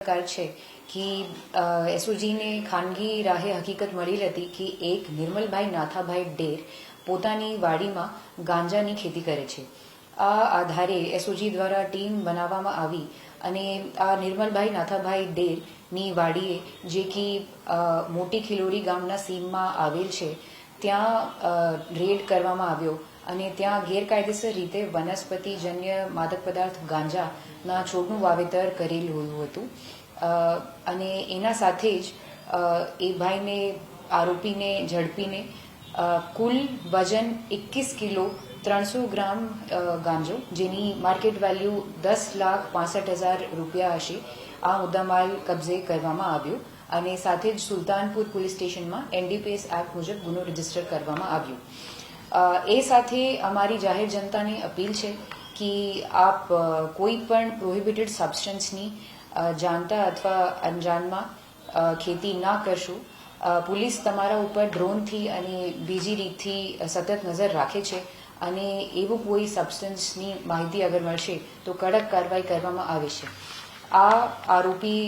પ્રકાર છે કે એસઓજીને ખાનગી રાહે હકીકત મળેલ હતી કે એક નિર્મલભાઈ નાથાભાઈ ડેર પોતાની વાડીમાં ગાંજાની ખેતી કરે છે. આ આધારે એસઓજી દ્વારા ટીમ બનાવવામાં આવી અને આ નિર્મલભાઈ નાથાભાઈ ડેરની વાડીએ જે કે મોટી ખિલોરી ગામના સીમમાં આવેલ છે ત્યાં રેડ કરવામાં આવ્યો અને ત્યાં ગેરકાયદેસર રીતે વનસ્પતિજન્ય માદક પદાર્થ ગાંજાના છોડનું વાવેતર કરેલું હતું અને એના સાથે જ એ ભાઈને આરોપીને ઝડપીને કુલ વજન 21 કિલો 300 ગ્રામ ગાંજો જેની માર્કેટ વેલ્યુ 10,65,000 રૂપિયા હશે આ મુદ્દામાલ કબજે કરવામાં આવ્યો અને સાથે જ સુલતાનપુર પોલીસ સ્ટેશનમાં એનડીપીએસ એક્ટ મુજબ ગુનો રજીસ્ટર કરવામાં આવ્યો. એ સાથે અમારી જાહેર જનતાને અપીલ છે કે આપ કોઈ પણ પ્રોહિબિટેડ સબસ્ટન્સની જાણતા અથવા અંજાનમાં ખેતી ના કરશો. પોલીસ તમારા ઉપર ડ્રોનથી અને બીજી રીતથી સતત નજર રાખે છે અને એવું કોઈ સબસ્ટન્સની માહિતી અગર મળશે તો કડક કાર્યવાહી કરવામાં આવે છે. આ આરોપી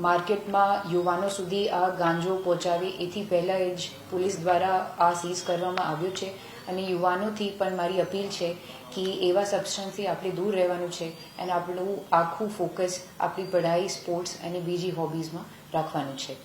માર્કેટમાં યુવાનો સુધી આ ગાંજો પહોંચાવે એથી પહેલાં જ પોલીસ દ્વારા આ સીઝ કરવામાં આવ્યું છે અને યુવાનોથી પણ મારી અપીલ છે કે એવા સબસ્ટન્સથી આપણે દૂર રહેવાનું છે અને આપણું આખું ફોકસ આપણી પઢાઈ, સ્પોર્ટ્સ અને બીજી હોબીઝમાં રાખવાનું છે.